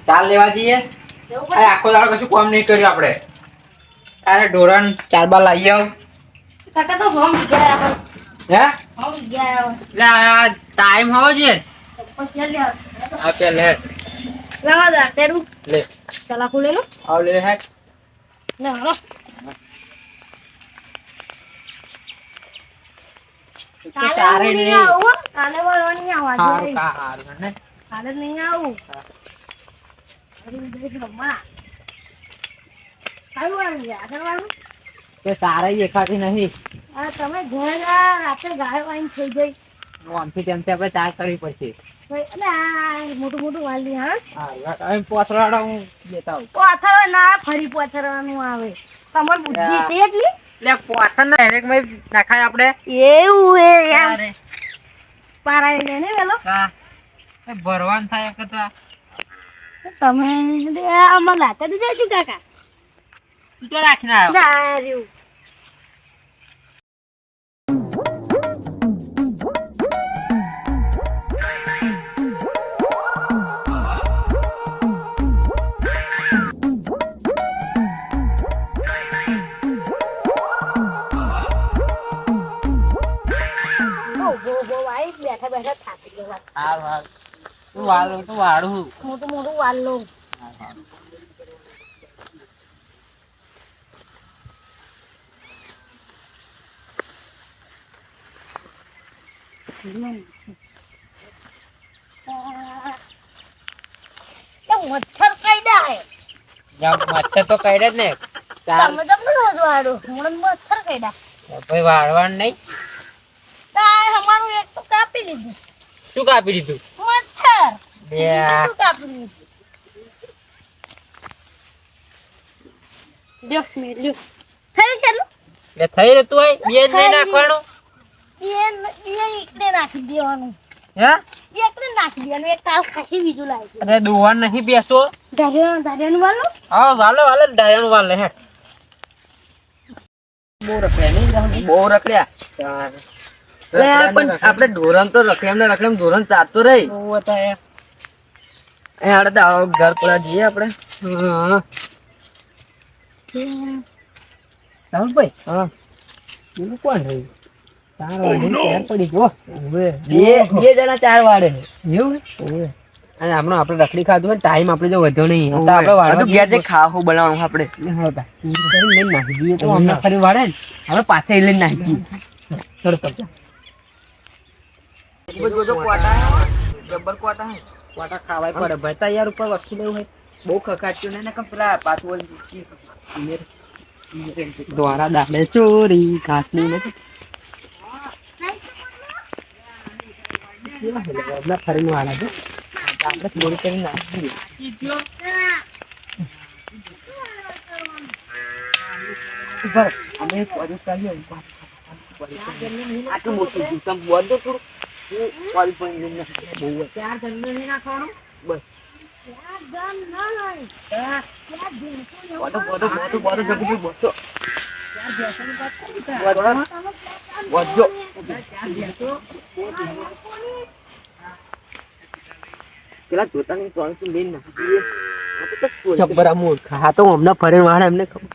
ચાલ લેવા જઈએ. આખો દાડો કશું કામ નહીં કર્યું આપણે. અરે ઢોરણ 4 બાર લાવી આવ. કાકા તો હોમ ગયા હે હોમ ગયા એટલે આ ટાઈમ હોવો જોઈએ. પછી લે આપે લે લાવા દા તેરું લે ચલા ખોલે લો આવ લે હે ના રો તારે નહીં આવું કાલે વાળવાની આવા હારું જોઈએ કા હારું ને કાલે નહીં આવું અરે દેખ રમવા આવું આવી જા કરવાનું કે તારે એકાથી નહીં. આ તમે ઘરે રાત્રે ગાય વાઈન થઈ ગઈ આમથી તેમથી આપણે ચાર કરવી પડશે. એટલે આ મોટું મોટું વાલી હા હા પોથરાડો હું લેતા આવું. પોથર ના ફરી પોથરવાનું આવે તમાર બુદ્ધિ છે એટલી એટલે પોથર ને ડાયરેક્ટ માં નાખાય આપણે. એવું એ એમ પારાઈ ને વેલો હા એ ભરવાન થાય કે તો તમે આમાં લાતા દીધા છે કાકા તું તો રાખીને આવ્યો. ના રહ્યું બેઠા બેઠા થાકી ગયા હાલ હાલ તું વાળું તું વાળું મોટું મોટું વાલો મચ્છર કઈડા હે મચ્છર તો કઈ જ ને તમે તમને રોજ વાળો મને મચ્છર કઈડા ભાઈ વાળવાનું નહીં. અમારું એક તો કાપી લીધું શું કાપી દીધું? મચ્છર બે શું કાપી લીધું લ્યો મે લ્યો થઈ ચાલો એટલે થઈ રહેતું હોય બે જ નહીં નાખવાનું. એ એકને નાખી દેવાનું હે એકને નાખી દેવાનું એક કાલ ખાસી બીજું લાવી અરે દોવાન નહીં બેસો. ધાર્યાનું વાલો હા વાલે વાલે ડાયણ વાલે હે બહુ રખડ્યા નહીં બહુ રખડ્યા. પણ આપણે ઢોરણ તો રખડેમ ને રખડેમ ઢોરણ ચારતો રહી બહુ હતા એ હાડે ઘર પડા જઈએ આપણે. રાહુલભાઈ હા બીજું કોણ રહ્યું? 4 વાડે ચાર પડી ગયો. બે જણા 4 વાડે એવું અને આપણે રખડી ખાધું હોય ટાઈમ આપણે જો વધ્યો નહીં આપણે વાડે ગયા ખાવું બનાવવાનું આપણે લઈને નાખી દઈએ તો અમને ફરી વાડે ને આપણે પાછા લઈને નાખી કોટા ખાવાય પડે ભાઈ તૈયાર ઉપર વસ્તુ લેવું હોય બહુ ખકાચ્યું ને પેલા પાછું દ્વારા દાડે ચોરી ઘાસની નથી ફરીને વાળા છે આપણે થોડી કરી નાખી અમે આટલું મોટું તમે બોલો થોડું ચાર જણ નહીં નાખવાનું બસ પેલા જોતાની ત્રણસો લઈને નાખી જબ્બરા મૂર્ખ હા તો હમણાં ફરે વાળા એમને ખબર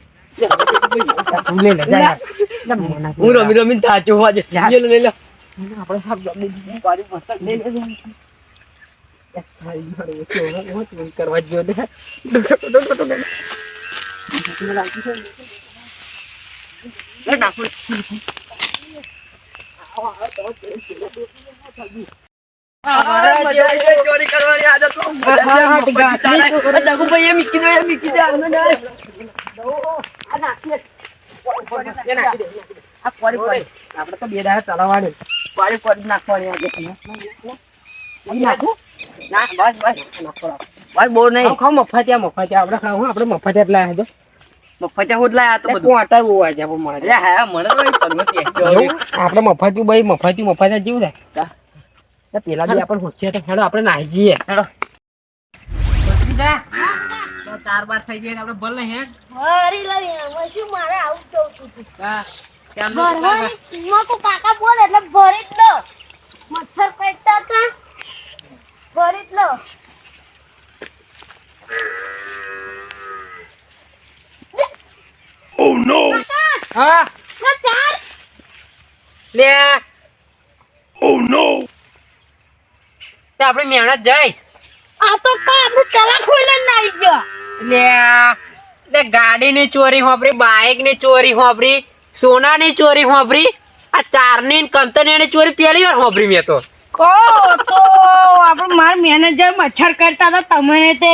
હું રમી રમીને થાચો હોવા છે લઈ લો આપણે સાહેબ કરવા ગયો ને ચોરી કરવાની આદત મૂકી દે આપડે તો 2 દાડા ચલાવવાનું પાણી પડી નાખવાની બહુ નહીં ખાવ મફતિયા આપડે ખાવું આપડે મફતિયા જ લાયા તો મફતિયા હોદ લાયા તો બધું આટા બહુ આવે છે મને હા મને તો આપડે મફતિયા જેવું થાય પેલા બી આપણે હોશિયાર તો હેડો આપણે નાહી જઈએ હેડો 4 બાર થઈ જાય આપણે ભલે હે હરી લઈ શું મારે આવું જવું છું હા કાકા બોલે એટલે ભરી જ દો મચ્છર કઈતા હતા લે તે આપણી મહેનત જાય આ તો કા આપણું તલા ખોઈને નાઈ ગયો. લે ગાડીની ચોરી હોપરી, બાઇકની ચોરી હોપરી, સોનાની ચોરી હોપરી, આ ચારની કંતનીની ચોરી પહેલી વાર હોપરી મેં તો. કો તો આપણું માર મેનેજર મચ્છર કરતા હતા તમને તે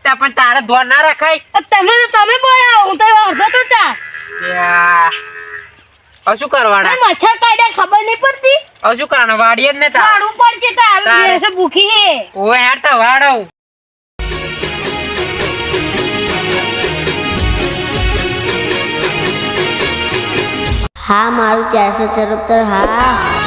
પણ તારે ધોર ના રખાય. તમે બોલાવો હું તો અડધો તો ચાર હવે શું કરવાના? મચ્છર કાઢ્યા ખબર નહીં પડતી. હવે શું કરવાના? વાડીએ જ ને તાર. કાઢવું પડશે તો આવી રહેશે ભૂખી હે. ઓય યાર તો વાડવ. હા મારું 474 હા